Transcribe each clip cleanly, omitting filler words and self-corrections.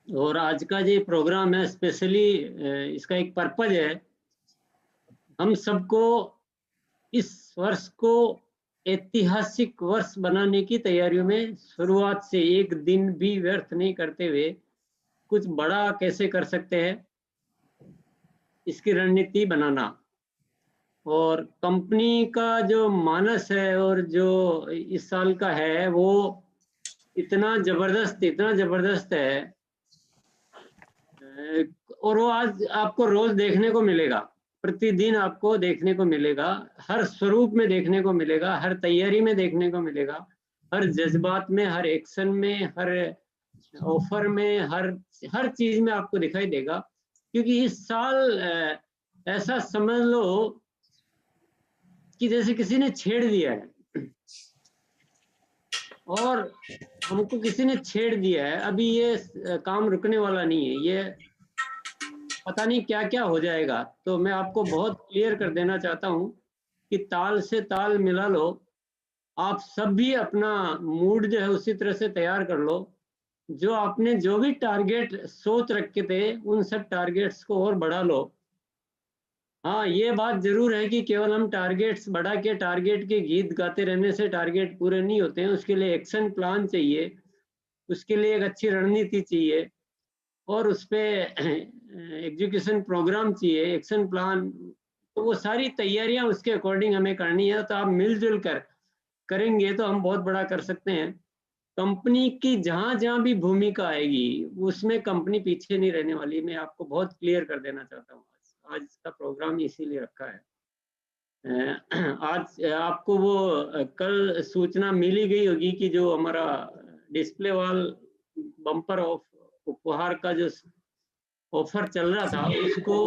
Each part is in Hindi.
और आज का जो प्रोग्राम है स्पेशली इसका एक पर्पज है, हम सबको इस वर्ष को ऐतिहासिक वर्ष बनाने की तैयारियों में शुरुआत से एक दिन भी व्यर्थ नहीं करते हुए कुछ बड़ा कैसे कर सकते हैं इसकी रणनीति बनाना। और कंपनी का जो मानस है और जो इस साल का है वो इतना जबरदस्त है, और वो आज आपको रोज देखने को मिलेगा, प्रतिदिन आपको देखने को मिलेगा, हर स्वरूप में देखने को मिलेगा, हर तैयारी में देखने को मिलेगा, हर जज्बात में, हर एक्शन में, हर ऑफर में, हर चीज में आपको दिखाई देगा। क्योंकि इस साल ऐसा समझ लो कि जैसे किसी ने छेड़ दिया है, और हमको किसी ने छेड़ दिया है। अभी ये काम रुकने वाला नहीं है, ये पता नहीं क्या क्या हो जाएगा। तो मैं आपको बहुत क्लियर कर देना चाहता हूँ कि ताल से ताल मिला लो, आप सब भी अपना मूड जो है उसी तरह से तैयार कर लो। जो आपने जो भी टारगेट सोच रखे थे उन सब टारगेट्स को और बढ़ा लो। हाँ, ये बात जरूर है कि केवल हम टारगेट्स बढ़ा के टारगेट के गीत गाते रहने से टारगेट पूरे नहीं होते हैं। उसके लिए एक्शन प्लान चाहिए, उसके लिए एक अच्छी रणनीति चाहिए, और उस पे एग्जीक्यूशन प्रोग्राम चाहिए, एक्शन प्लान। तो वो सारी तैयारियां उसके अकॉर्डिंग हमें करनी है। तो आप मिलजुल कर करेंगे तो हम बहुत बड़ा कर सकते हैं। कंपनी की जहां जहां भी भूमिका आएगी उसमें कंपनी पीछे नहीं रहने वाली। मैं आपको बहुत क्लियर कर देना चाहता हूँ। आज का प्रोग्राम इसीलिए रखा है। आज आपको वो कल सूचना मिली गई होगी कि जो हमारा डिस्प्ले वॉल बम्पर ऑफ उपहार का जो ऑफर चल रहा था उसको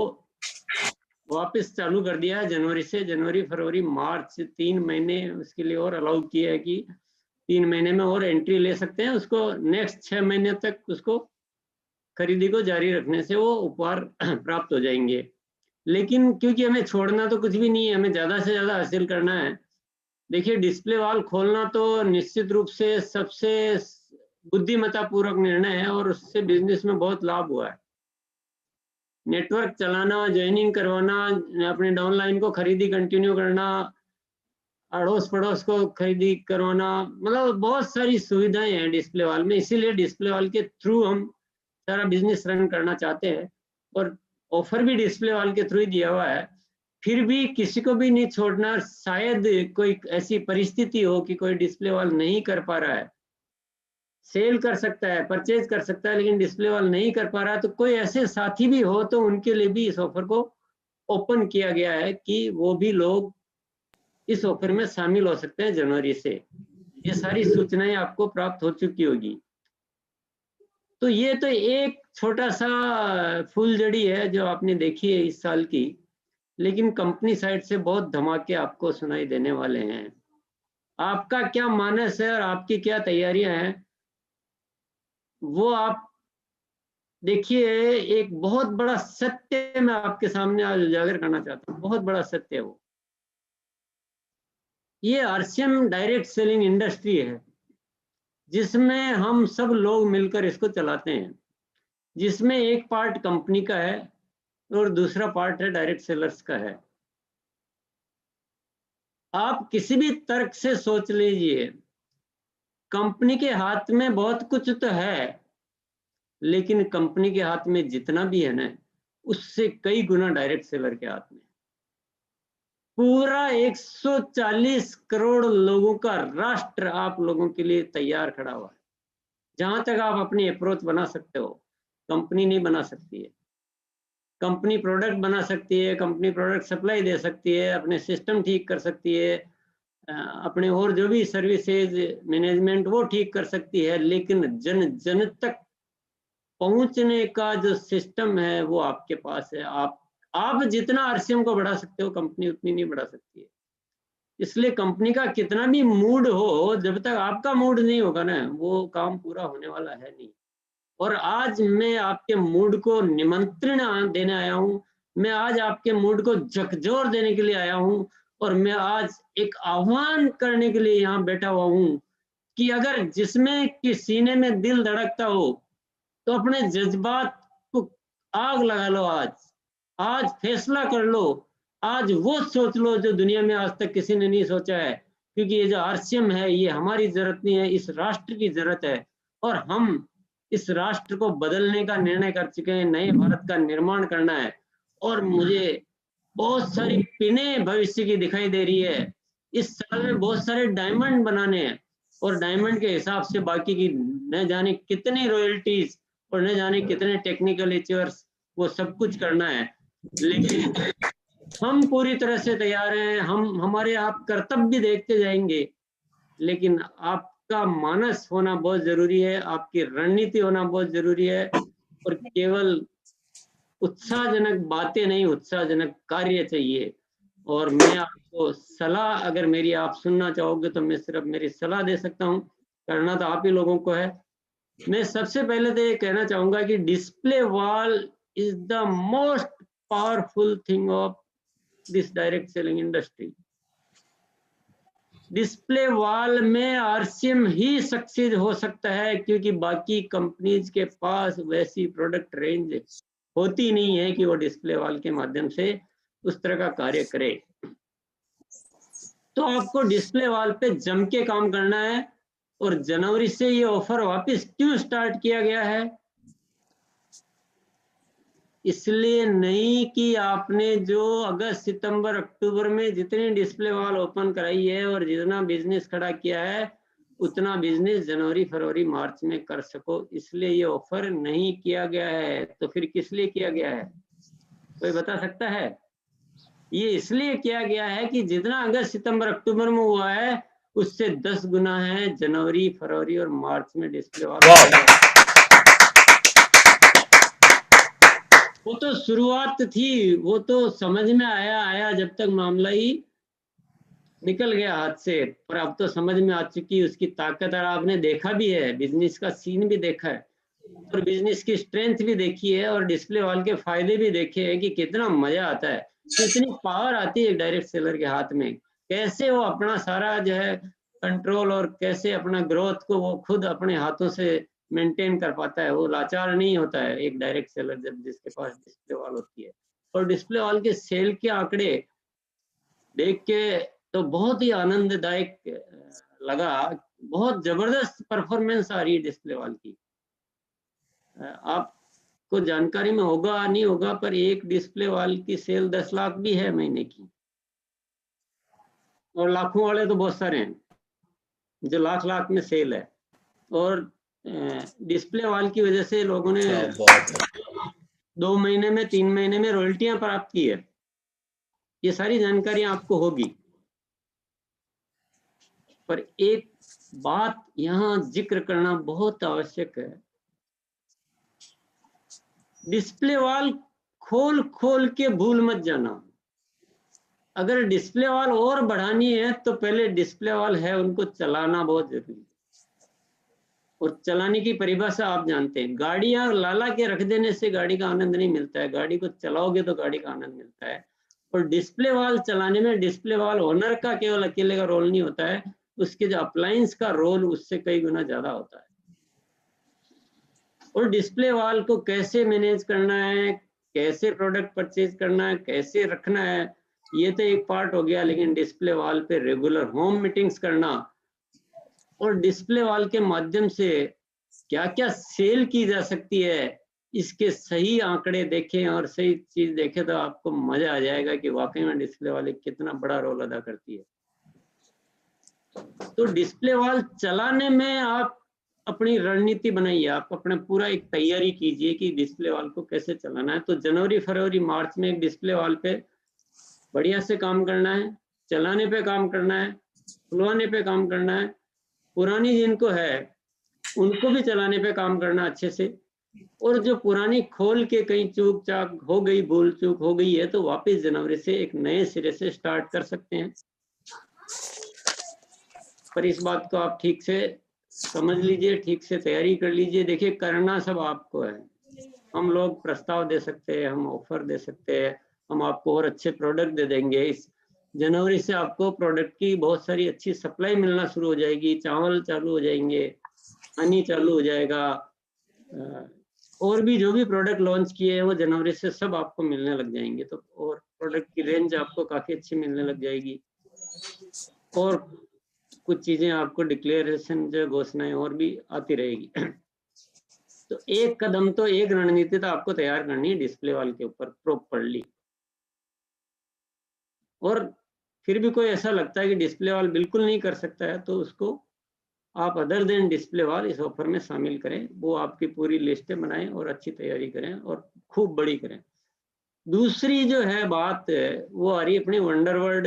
वापस चालू कर दिया है। जनवरी से, जनवरी फरवरी मार्च 3 महीने उसके लिए और अलाउ किया है कि 3 महीने में और एंट्री ले सकते हैं। उसको नेक्स्ट 6 महीने तक उसको खरीदी को जारी रखने से वो उपहार प्राप्त हो जाएंगे। लेकिन क्योंकि हमें छोड़ना तो कुछ भी नहीं है, हमें ज्यादा से ज्यादा हासिल करना है। देखिए, डिस्प्ले वॉल खोलना तो निश्चित रूप से सबसे बुद्धिमत्ता पूर्वक निर्णय है और उससे बिजनेस में बहुत लाभ हुआ है। नेटवर्क चलाना, ज्वाइनिंग करवाना, अपने डाउनलाइन को खरीदी कंटिन्यू करना, अड़ोस पड़ोस को खरीदी करवाना, मतलब बहुत सारी सुविधाएं हैं डिस्प्ले वॉल में। इसीलिए डिस्प्ले वॉल के थ्रू हम सारा बिजनेस रन करना चाहते हैं, और ऑफर भी डिस्प्ले वॉल के थ्रू ही दिया हुआ है। फिर भी किसी को भी नहीं छोड़ना। शायद कोई ऐसी परिस्थिति हो कि कोई डिस्प्ले वॉल नहीं कर पा रहा है, सेल कर सकता है, परचेज कर सकता है, लेकिन डिस्प्ले वॉल नहीं कर पा रहा है, तो कोई ऐसे साथी भी हो तो उनके लिए भी इस ऑफर को ओपन किया गया है कि वो भी लोग इस ऑफर में शामिल हो सकते हैं जनवरी से। ये सारी सूचनाएं आपको प्राप्त हो चुकी होगी। तो ये तो एक छोटा सा फूलझड़ी है जो आपने देखी है इस साल की, लेकिन कंपनी साइड से बहुत धमाके आपको सुनाई देने वाले हैं। आपका क्या मानस है और आपकी क्या तैयारियां हैं वो आप देखिए। एक बहुत बड़ा सत्य मैं आपके सामने आज उजागर करना चाहता हूँ, बहुत बड़ा सत्य है वो। ये आरसीएम डायरेक्ट सेलिंग इंडस्ट्री है जिसमें हम सब लोग मिलकर इसको चलाते हैं, जिसमें एक पार्ट कंपनी का है और दूसरा पार्ट है डायरेक्ट सेलर्स का है। आप किसी भी तर्क से सोच लीजिए, कंपनी के हाथ में बहुत कुछ तो है, लेकिन कंपनी के हाथ में जितना भी है ना, उससे कई गुना डायरेक्ट सेलर के हाथ में। पूरा 140 करोड़ लोगों का राष्ट्र आप लोगों के लिए तैयार खड़ा हुआ है। जहां तक आप अपनी अप्रोच बना सकते हो, कंपनी नहीं बना सकती है। कंपनी प्रोडक्ट बना सकती है, कंपनी प्रोडक्ट सप्लाई दे सकती है, अपने सिस्टम ठीक कर सकती है, अपने और जो भी सर्विसेज मैनेजमेंट वो ठीक कर सकती है, लेकिन जन जन तक पहुंचने का जो सिस्टम है वो आपके पास है। आप जितना आरसीएम को बढ़ा सकते हो, कंपनी उतनी नहीं बढ़ा सकती है। इसलिए कंपनी का कितना भी मूड हो, जब तक आपका मूड नहीं होगा ना, वो काम पूरा होने वाला है नहीं। और आज मैं आपके मूड को निमंत्रण देने आया हूँ, मैं आज आपके मूड को झकझोर देने के लिए आया हूँ, और मैं आज एक आह्वान करने के लिए यहाँ बैठा हुआ हूँ कि अगर जिसमें कि सीने में दिल धड़कता हो, तो अपने जज्बात को आग लगा लो, आज फैसला कर लो, आज वो सोच लो जो दुनिया में आज तक किसी ने नहीं सोचा है, क्योंकि ये जो आरसीएम है ये हमारी जरूरत नहीं है, इस राष्ट्र की जरूरत है, और हम इस राष्ट्र को बदलने का निर्णय कर चुके हैं, नए भारत का निर्माण करना है। और मुझे बहुत सारी पिनें भविष्य की दिखाई दे रही है, इस साल में बहुत सारे डायमंड बनाने हैं, और डायमंड के हिसाब से बाकी की न जाने कितनी रॉयल्टीज और न जाने कितने टेक्निकल अचीवर्स, वो सब कुछ करना है। लेकिन हम पूरी तरह से तैयार हैं, हम हमारे आप कर्तव्य भी देखते जाएंगे, लेकिन आपका मानस होना बहुत जरूरी है, आपकी रणनीति होना बहुत जरूरी है, और केवल उत्साहजनक बातें नहीं, उत्साहजनक कार्य चाहिए। और मैं आपको सलाह, अगर मेरी आप सुनना चाहोगे तो मैं सिर्फ मेरी सलाह दे सकता हूँ, करना तो आप ही लोगों को है। मैं सबसे पहले तो ये कहना चाहूंगा कि display wall is the most powerful thing of this direct selling industry. Display wall में आरसीएम ही सक्सेस हो सकता है, क्योंकि बाकी कंपनीज के पास वैसी प्रोडक्ट रेंज होती नहीं है कि वो डिस्प्ले वॉल के माध्यम से उस तरह का कार्य करे। तो आपको डिस्प्ले वॉल पे जम के काम करना है। और जनवरी से ये ऑफर वापस क्यों स्टार्ट किया गया है? इसलिए नहीं कि आपने जो अगस्त सितंबर अक्टूबर में जितनी डिस्प्ले वॉल ओपन कराई है और जितना बिजनेस खड़ा किया है, उतना बिजनेस जनवरी फरवरी मार्च में कर सको, इसलिए ये ऑफर नहीं किया गया है। तो फिर किस लिए किया गया है, कोई बता सकता है? ये इसलिए किया गया है कि जितना अगस्त सितंबर अक्टूबर में हुआ है उससे 10 गुना है जनवरी फरवरी और मार्च में डिस्प्ले वॉल। वो तो शुरुआत थी, वो तो समझ में आया जब तक मामला ही निकल गया हाथ से, पर अब तो समझ में आ चुकी उसकी ताकत, और आपने देखा भी है, बिजनेस का सीन भी देखा है और बिजनेस की स्ट्रेंथ भी देखी है, और डिस्प्ले वॉल के फायदे भी देखे हैं कि कितना मजा आता है, कितनी पावर आती है डायरेक्ट सेलर के हाथ में, कैसे वो अपना सारा जो है कंट्रोल और कैसे अपना ग्रोथ को वो खुद अपने हाथों से मेंटेन कर पाता है। वो लाचार नहीं होता है एक डायरेक्ट सेलर जब जिसके पास डिस्प्ले वॉल होती है। और डिस्प्ले वॉल के सेल के आंकड़े देख के तो बहुत ही आनंददायक लगा, बहुत जबरदस्त परफॉर्मेंस आ रही है डिस्प्ले वॉल की। आपको जानकारी में होगा नहीं होगा, पर एक डिस्प्ले वॉल की सेल 10 लाख भी है महीने की, और लाखों वाले तो बहुत सारे हैं जो लाख लाख में सेल है। और डिस्प्ले वॉल की वजह से लोगों ने 2 महीने में 3 महीने में रॉयल्टियां प्राप्त की है। ये सारी जानकारी आपको होगी, पर एक बात यहाँ जिक्र करना बहुत आवश्यक है, डिस्प्ले वॉल खोल खोल के भूल मत जाना। अगर डिस्प्ले वॉल और बढ़ानी है तो पहले डिस्प्ले वॉल है उनको चलाना बहुत जरूरी है, और चलाने की परिभाषा आप जानते हैं, गाड़ियां लाला के रख देने से गाड़ी का आनंद नहीं मिलता है, गाड़ी को चलाओगे तो गाड़ी का आनंद मिलता है। और डिस्प्ले वॉल चलाने में डिस्प्ले वॉल ओनर का केवल अकेले का रोल नहीं होता है, उसके जो अप्लायंस का रोल उससे कई गुना ज्यादा होता है। और डिस्प्ले वॉल को कैसे मैनेज करना है, कैसे प्रोडक्ट परचेज करना है, कैसे रखना है, ये तो एक पार्ट हो गया, लेकिन डिस्प्ले वॉल पे रेगुलर होम मीटिंग्स करना और डिस्प्ले वॉल के माध्यम से क्या क्या सेल की जा सकती है, इसके सही आंकड़े देखें और सही चीज देखें तो आपको मजा आ जाएगा कि वाकई में डिस्प्ले वॉल कितना बड़ा रोल अदा करती है। तो डिस्प्ले वॉल चलाने में आप अपनी रणनीति बनाइए, आप अपना पूरा एक तैयारी कीजिए कि डिस्प्ले वॉल को कैसे चलाना है। तो जनवरी फरवरी मार्च में एक डिस्प्ले वॉल पे बढ़िया से काम करना है, चलाने पे काम करना है, खुलवाने पे काम करना है, पुरानी जिनको है उनको भी चलाने पे काम करना अच्छे से, और जो पुरानी खोल के कहीं चूक चाक हो गई, भूल चूक हो गई है, तो वापस जनवरी से एक नए सिरे से स्टार्ट कर सकते हैं। पर इस बात को आप ठीक से समझ लीजिए, ठीक से तैयारी कर लीजिए। देखिए करना सब आपको है, हम लोग प्रस्ताव दे सकते हैं, हम ऑफर दे सकते हैं, हम आपको और अच्छे प्रोडक्ट दे देंगे। इस जनवरी से आपको प्रोडक्ट की बहुत सारी अच्छी सप्लाई मिलना शुरू हो जाएगी, चावल चालू हो जाएंगे, हनी चालू हो जाएगा, और भी जो भी प्रोडक्ट लॉन्च किए हैं वो जनवरी से सब आपको मिलने लग जाएंगे, तो और प्रोडक्ट की रेंज आपको काफ़ी अच्छी मिलने लग जाएगी, और कुछ चीज़ें आपको डिक्लेरेशन जो घोषणाएं और भी आती रहेगी। तो एक कदम तो एक रणनीति तो आपको तैयार करनी है डिस्प्ले वाल के ऊपर प्रॉपरली। और फिर भी कोई ऐसा लगता है कि डिस्प्ले वाल बिल्कुल नहीं कर सकता है, तो उसको आप अदर देन डिस्प्ले वाल इस ऑफर में शामिल करें। वो आपकी पूरी लिस्टें बनाएं और अच्छी तैयारी करें और खूब बड़ी करें। दूसरी जो है बात वो आ रही है अपनी वंडरवर्ल्ड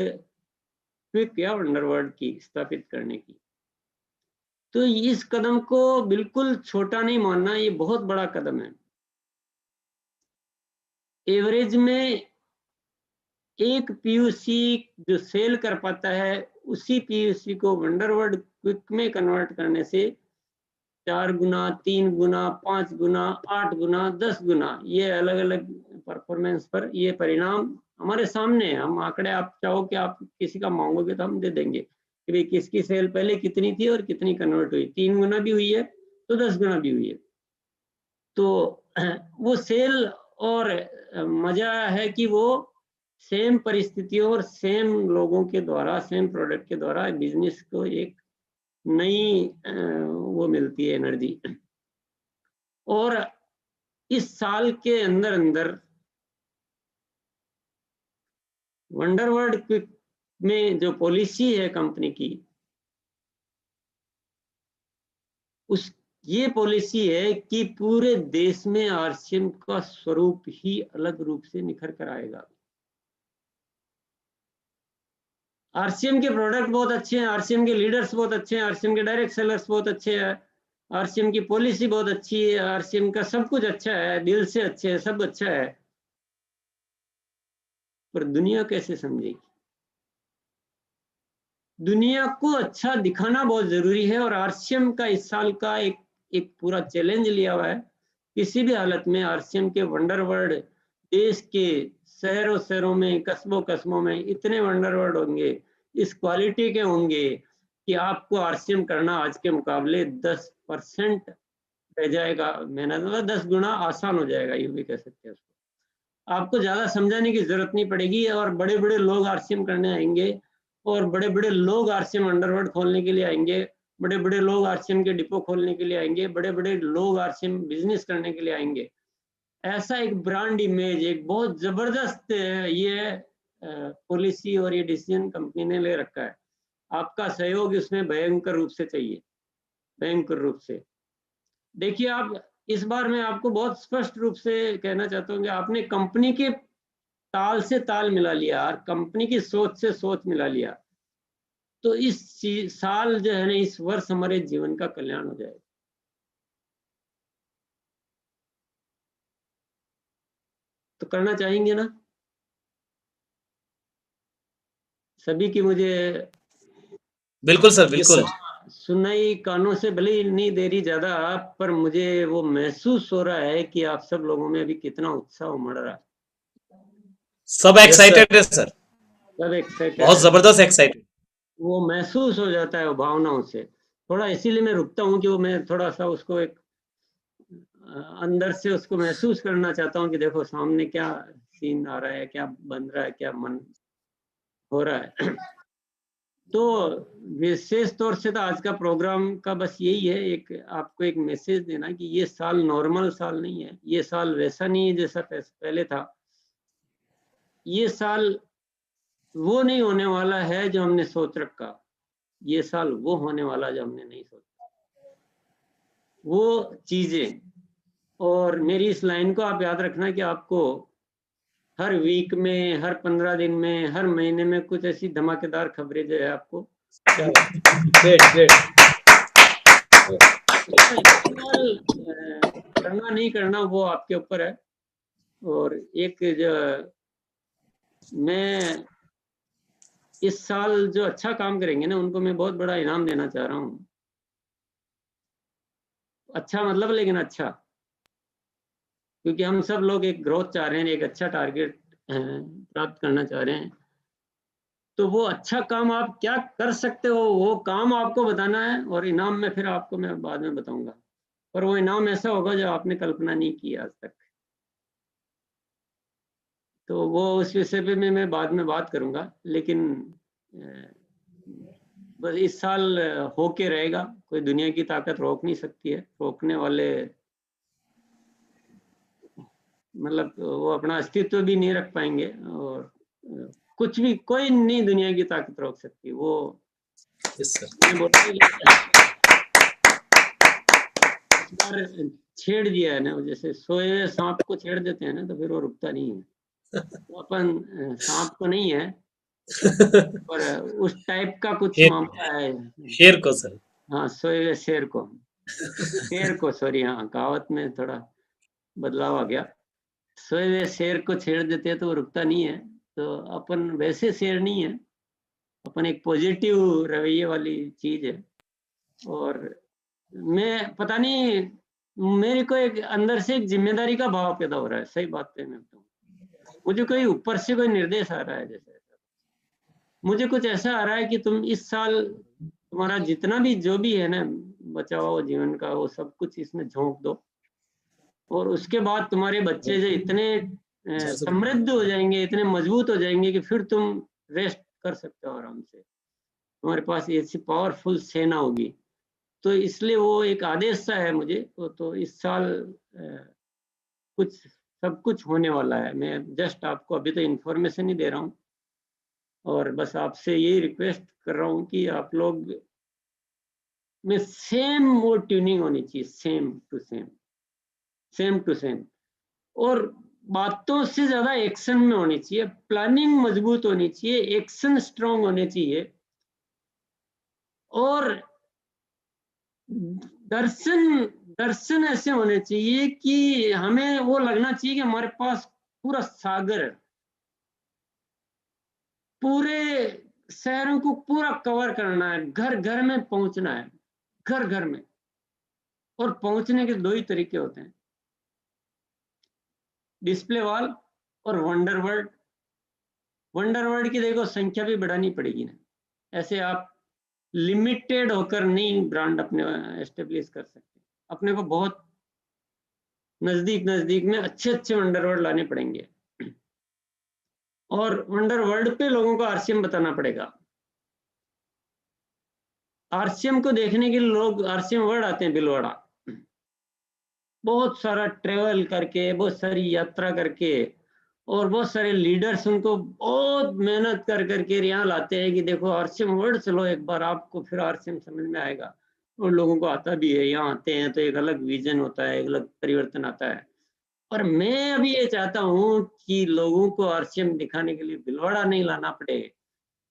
क्विक या वंडरवर्ल्ड की स्थापित करने की। तो इस कदम को बिल्कुल छोटा नहीं मानना, ये बहुत बड़ा कदम है। एवरेज में एक पीयूसी जो सेल कर पाता है, उसी पीयूसी को वंडरवर्ल्ड क्विक में कन्वर्ट करने से 4 गुना, 3 गुना, 5 गुना, 8 गुना, 10 गुना, ये अलग अलग परफॉर्मेंस पर ये परिणाम हमारे सामने है। हम आंकड़े, आप चाहो कि आप किसी का मांगोगे तो हम दे देंगे कि भाई किसकी सेल पहले कितनी थी और कितनी कन्वर्ट हुई। 3 गुना भी हुई है तो 10 गुना भी हुई है। तो वो सेल, और मजा है कि वो सेम परिस्थितियों और सेम लोगों के द्वारा, सेम प्रोडक्ट के द्वारा बिजनेस को एक नई वो मिलती है एनर्जी। और इस साल के अंदर अंदर वंडरवर्ल्ड क्विक में जो पॉलिसी है कंपनी की, उस ये पॉलिसी है कि पूरे देश में आरसीएम का स्वरूप ही अलग रूप से निखर कर आएगा। आरसीएम के प्रोडक्ट बहुत अच्छे हैं, आरसीएम के लीडर्स बहुत अच्छे हैं, आरसीएम के डायरेक्ट सेलर्स बहुत अच्छे हैं, आरसीएम की पॉलिसी बहुत अच्छी है, आरसीएम का सब कुछ अच्छा है, दिल से अच्छे है, सब अच्छा है। पर दुनिया कैसे समझेगी? दुनिया को अच्छा दिखाना बहुत जरूरी है, और आरसीएम का इस साल का एक पूरा चैलेंज लिया हुआ है। किसी भी हालत में आरसीएम के वंडरवर्ल्ड देश के शहरों शहरों में, कस्बों कस्बों में इतने वंडरवर्ल्ड होंगे, इस क्वालिटी के होंगे कि आपको आरसीएम करना आज के मुकाबले 10% रह जाएगा मेहनत, मतलब 10 गुना आसान हो जाएगा, यूं भी कह सकते हैं उसको। आपको ज्यादा समझाने की जरूरत नहीं पड़ेगी, और बड़े बड़े लोग आरसीएम करने आएंगे, और बड़े बड़े लोग आरसीएम अंडरवर्ल्ड खोलने के लिए आएंगे, बड़े बड़े लोग आरसीएम के डिपो खोलने के लिए आएंगे, बड़े बड़े लोग आरसीएम बिजनेस करने के लिए आएंगे। ऐसा एक ब्रांड इमेज, एक बहुत जबरदस्त ये पॉलिसी और ये डिसीजन कंपनी ने ले रखा है। आपका सहयोग इसमें भयंकर रूप से चाहिए, भयंकर रूप से। देखिए, आप इस बार मैं आपको बहुत स्पष्ट रूप से कहना चाहता हूँ कि आपने कंपनी के ताल से ताल मिला लिया और कंपनी की सोच से सोच मिला लिया, तो इस साल जो है ना, इस वर्ष हमारे जीवन का कल्याण हो जाएगा। तो करना चाहेंगे ना सभी की? मुझे बिल्कुल सर, बिल्कुल। सुनाई कानों से भले ही नहीं दे रही ज्यादा, पर मुझे वो महसूस हो रहा है कि आप सब लोगों में अभी कितना उत्साह उमड़ रहा है। सब एक्साइटेड है सर, सब एक्साइटेड बहुत है, जबरदस्त एक्साइटेड। वो महसूस हो जाता है वो भावनाओं से। थोड़ा इसीलिए मैं रुकता हूँ कि वो मैं थोड़ा सा उसको एक अंदर से उसको महसूस करना चाहता हूँ कि देखो सामने क्या सीन आ रहा है, क्या बन रहा है, क्या मन हो रहा है। तो विशेष तौर से तो आज का प्रोग्राम का बस यही है, एक आपको एक मैसेज देना कि ये साल नॉर्मल साल नहीं है, ये साल वैसा नहीं है जैसा पहले था। ये साल वो नहीं होने वाला है जो हमने सोच रखा, ये साल वो होने वाला जो हमने नहीं सोचा, वो चीजें। और मेरी इस लाइन को आप याद रखना कि आपको हर वीक में, हर 15 दिन में, हर महीने में कुछ ऐसी धमाकेदार खबरें जो है आपको ग्रेट ग्रेट। करना नहीं करना वो आपके ऊपर है। और एक जो मैं इस साल जो अच्छा काम करेंगे ना, उनको मैं बहुत बड़ा इनाम देना चाह रहा हूँ। अच्छा मतलब, लेकिन अच्छा, क्योंकि हम सब लोग एक ग्रोथ चाह रहे हैं, एक अच्छा टारगेट प्राप्त करना चाह रहे हैं। तो वो अच्छा काम आप क्या कर सकते हो, वो काम आपको बताना है, और इनाम में फिर आपको मैं बाद में बताऊंगा। पर वो इनाम ऐसा होगा जो आपने कल्पना नहीं की आज तक। तो वो उस विषय पे मैं बाद में बात करूंगा, लेकिन बस इस साल होके रहेगा, कोई दुनिया की ताकत रोक नहीं सकती है। रोकने वाले मतलब वो अपना अस्तित्व भी नहीं रख पाएंगे, और कुछ भी कोई नहीं दुनिया की ताकत रोक सकती। वो मैं बोलता हूँ इस बार छेड़ दिया है ना, जैसे सोए हुए सांप को छेड़ देते हैं ना, तो फिर वो रुकता नहीं है। तो अपन सांप को नहीं है, पर उस टाइप का कुछ मामला है। शेर को सर। हाँ, सोए हुए शेर को, शेर को, सॉरी, हाँ कहावत में थोड़ा बदलाव आ गया। सोए हुए शेर को छेड़ देते हैं तो वो रुकता नहीं है। तो अपन वैसे शेर नहीं है, अपन एक पॉजिटिव रवैये वाली चीज है। और मैं पता नहीं, मेरे को एक अंदर से एक जिम्मेदारी का भाव पैदा हो रहा है। सही बात है, मैं बताऊं, मुझे कोई ऊपर से कोई निर्देश आ रहा है, जैसे मुझे कुछ ऐसा आ रहा है कि तुम इस साल तुम्हारा जितना भी जो भी है ना बचा हुआ जीवन का, वो सब कुछ इसमें झोंक दो। और उसके बाद तुम्हारे बच्चे जो इतने समृद्ध हो जाएंगे, इतने मजबूत हो जाएंगे कि फिर तुम रेस्ट कर सकते हो आराम से। तुम्हारे पास ऐसी पावरफुल सेना होगी। तो इसलिए वो एक आदेश सा है मुझे। तो इस साल कुछ सब कुछ होने वाला है। मैं जस्ट आपको अभी तो इन्फॉर्मेशन ही दे रहा हूँ, और बस आपसे यही रिक्वेस्ट कर रहा हूँ कि आप लोग में सेम वो ट्यूनिंग होनी चाहिए, same to same, same to same. और बातों से ज्यादा एक्शन में होनी चाहिए, प्लानिंग मजबूत होनी चाहिए, एक्शन स्ट्रांग होने चाहिए, और दर्शन दर्शन ऐसे होने चाहिए कि हमें वो लगना चाहिए कि हमारे पास पूरा सागर है, पूरे शहरों को पूरा कवर करना है, घर घर में पहुंचना है, घर घर में। और पहुंचने के दो ही तरीके होते हैं, डिस्प्ले वॉल और वंडर वर्ल्ड। वंडर वर्ल्ड की देखो संख्या भी बढ़ानी पड़ेगी ना, ऐसे आप लिमिटेड होकर नहीं ब्रांड अपने एस्टेब्लिश कर सकते। अपने को बहुत नजदीक नजदीक में अच्छे अच्छे वंडर वर्ल्ड लाने पड़ेंगे, और वंडर वर्ल्ड पे लोगों को आरसीएम बताना पड़ेगा। आरसीएम को देखने के लिए लोग आरसीएम वर्ल्ड आते हैं, भीलवाड़ा, बहुत सारा ट्रेवल करके, बहुत सारी यात्रा करके, और बहुत सारे लीडर्स उनको बहुत मेहनत कर करके यहाँ लाते हैं कि देखो आरसीएम वर्ल्ड चलो एक बार, आपको फिर आरसीएम समझ में आएगा। और लोगों को आता भी है, यहाँ आते हैं तो एक अलग विजन होता है, एक अलग परिवर्तन आता है। और मैं अभी ये चाहता हूँ कि लोगों को आरसीएम दिखाने के लिए भीलवाड़ा नहीं लाना पड़े,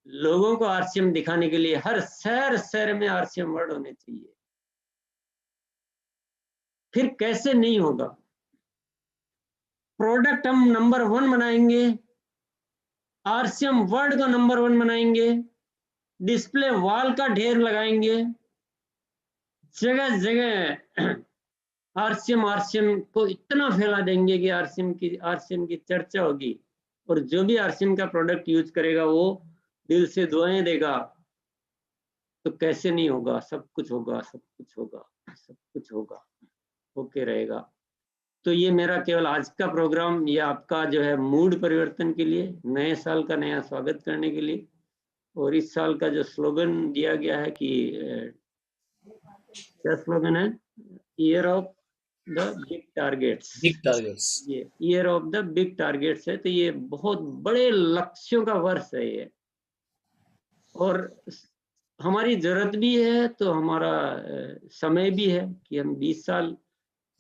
लोगों को आरसीएम दिखाने के लिए हर शहर शहर में आरसीएम वर्ल्ड होने चाहिए। फिर कैसे नहीं होगा? प्रोडक्ट हम नंबर 1 बनाएंगे, आरसीएम वर्ल्ड का नंबर 1 बनाएंगे, डिस्प्ले वॉल का ढेर लगाएंगे, जगह जगह आरसीएम आरसीएम को इतना फैला देंगे कि आरसीएम की चर्चा होगी। और जो भी आरसीएम का प्रोडक्ट यूज करेगा वो दिल से दुआएं देगा। तो कैसे नहीं होगा? सब कुछ होगा, सब कुछ होगा, सब कुछ होगा, होके रहेगा। तो ये मेरा केवल आज का प्रोग्राम, ये आपका जो है मूड परिवर्तन के लिए, नए साल का नया स्वागत करने के लिए। और इस साल का जो स्लोगन दिया गया है कि क्या स्लोगन है? Year of the big targets. Big targets, ये year of the big targets है। तो ये बहुत बड़े लक्ष्यों का वर्ष है ये, और हमारी जरूरत भी है, तो हमारा समय भी है कि हम 20 साल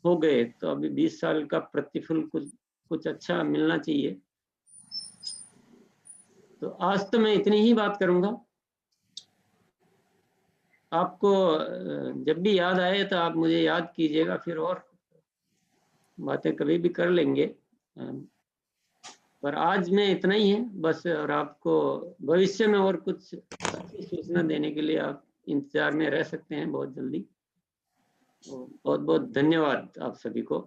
हो गए, तो अभी 20 साल का प्रतिफल कुछ कुछ अच्छा मिलना चाहिए। तो आज तो मैं इतनी ही बात करूंगा। आपको जब भी याद आए तो आप मुझे याद कीजिएगा, फिर और बातें कभी भी कर लेंगे। पर आज में इतना ही है बस। और आपको भविष्य में और कुछ अच्छी सूचना देने के लिए आप इंतजार में रह सकते हैं बहुत जल्दी। बहुत बहुत धन्यवाद आप सभी को।